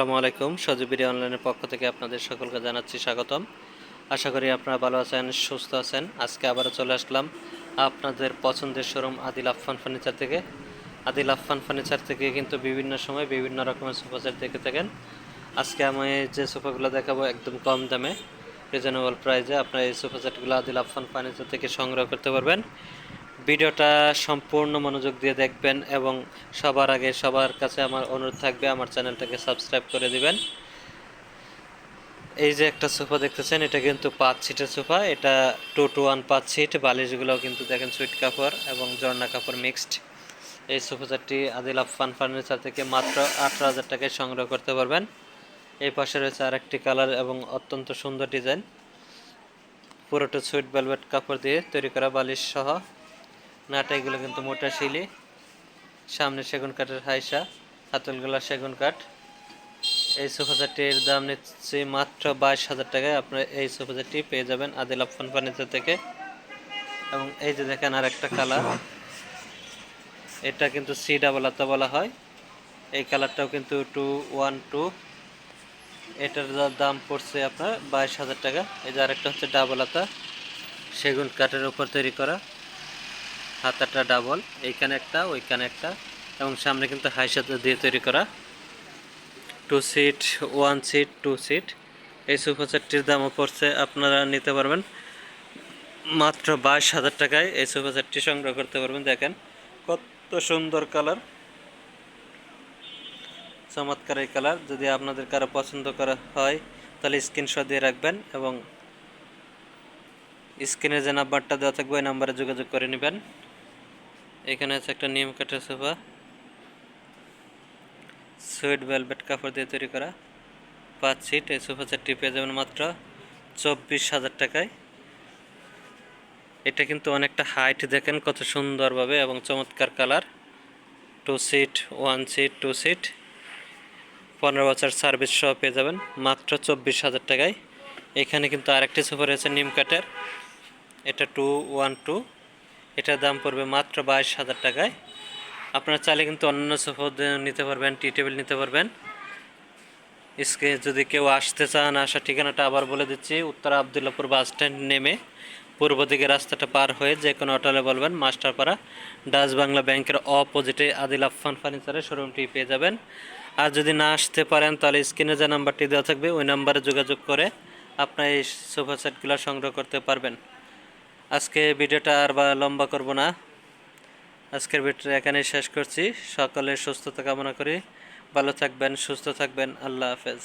আসসালামু আলাইকুম। সজীবিরি অনলাইনের পক্ষ থেকে আপনাদের সকলকে জানাচ্ছি স্বাগতম। আশা করি আপনারা ভালো আছেন, সুস্থ আছেন। আজকে আবারও চলে আসলাম আপনাদের পছন্দের শোরুম আদিল আফফান ফার্নিচার থেকে। আদিল আফফান ফার্নিচার থেকে কিন্তু বিভিন্ন সময় বিভিন্ন রকমের সোফা সেট দেখে থাকেন। আজকে আমি যে সোফাগুলো দেখাবো একদম কম দামে, রিজনেবল প্রাইসে আপনারা এই সোফা সেটগুলো আদিল আফফান ফার্নিচার থেকে সংগ্রহ করতে পারবেন। ভিডিওটা সম্পূর্ণ মনোযোগ দিয়ে দেখবেন এবং সবার আগে সবার কাছে আমার অনুরোধ থাকবে আমার চ্যানেলটাকে সাবস্ক্রাইব করে দিবেন। এই যে একটা সোফা দেখতেছেন, এটা কিন্তু 5 সিটের সোফা। এটা 2-to-1 5 সিট। বালিশগুলোও কিন্তু দেখেন সুইট কাপড় এবং ঝর্ণা কাপড় মিক্সড। এই সোফা সেটটি আদিল আফফান ফার্নিচার থেকে মাত্র 18,000 টাকায় সংগ্রহ করতে পারবেন। এই পাশে রয়েছে আরেকটি কালার এবং অত্যন্ত সুন্দর ডিজাইন, পুরোটা সুইট ভেলভেট কাপড় দিয়ে তৈরি করা বালিশ সহ। নাটাইগুলো কিন্তু মোটা শিলি, সামনে সেগুন কাঠের হাইসা, হাতলগুলা সেগুন কাঠ। এই সোফা সেটটির দাম নিচ্ছি মাত্র 22,000 টাকায়। আপনারা এই সোফা সেটটি পেয়ে যাবেন আদিল আফফান ফার্নিচার থেকে। এবং এই যে দেখেন আর একটা কালার, এটা কিন্তু সি ডাবল আতা বলা হয়। এই কালারটাও কিন্তু 212। এটার দাম পড়ছে আপনার 22,000 টাকা। এই যে আরেকটা হচ্ছে ডাবল আতা, সেগুন কাঠের উপর তৈরি করা, হাতাটা ডাবল, এইখানে একটা ওইখানে একটা, এবং সামনে কিন্তু হাইসা দিয়ে তৈরি করা। 2 সিট, 1 সিট, 2 সিট। এই সোফা সেটটির দামও পড়ছে, আপনারা নিতে পারবেন মাত্র 22,000 টাকায়। এই সোফা সেটটি সংগ্রহ করতে পারবেন। দেখেন কত সুন্দর কালার, চমৎকার এই কালার। যদি আপনাদের কারো পছন্দ করা হয় তাহলে স্ক্রিনশট দিয়ে রাখবেন এবং স্ক্রিনে যে নাম্বারটা দেওয়া থাকবে ওই নাম্বারে যোগাযোগ করে নেবেন। এখানে আছে একটা নিম কাঠের সোফা, সুইট ভেলভেট কাপড় দিয়ে তৈরি করা, 5 সিট। এই সোফা সেটটি পেয়ে যাবেন মাত্র 24,000 টাকায়। এটা কিন্তু অনেকটা হাইট, দেখেন কত সুন্দরভাবে এবং চমৎকার কালার। 2 সিট, 1 সিট, 2 সিট, 15 বছর সার্ভিস সহ পেয়ে যাবেন মাত্র 24,000 টাকায়। এখানে কিন্তু আরেকটি সোফা রয়েছে নিম কাঠের, এটা 212। এটার দাম পড়বে মাত্র 22,000 টাকায়। আপনারা চাইলে কিন্তু অন্যান্য সোফা নিতে পারবেন, টি টেবিল নিতে পারবেন। যদি কেউ আসতে চান, আসার ঠিকানাটা আবার বলে দিচ্ছি। উত্তর আবদুল্লাপুর বাস স্ট্যান্ড নেমে পূর্ব দিকে রাস্তাটা পার হয়ে যে কোনো হোটেলে বলবেন মাস্টারপাড়া, ডাচ বাংলা ব্যাংকের অপোজিটে আদিল আফফান ফার্নিচারের শোরুমটি পেয়ে যাবেন। আর যদি না আসতে পারেন তাহলে স্ক্রিনে যে নাম্বারটি দেওয়া থাকবে ওই নাম্বারে যোগাযোগ করে আপনার এই সোফা সেটগুলো সংগ্রহ করতে পারবেন। আজকে ভিডিওটা আর লম্বা করব না, আজকের ভিডিওটা এখানেই শেষ করছি। সকলের সুস্থতা কামনা করি। ভালো থাকবেন, সুস্থ থাকবেন। আল্লাহ হাফেজ।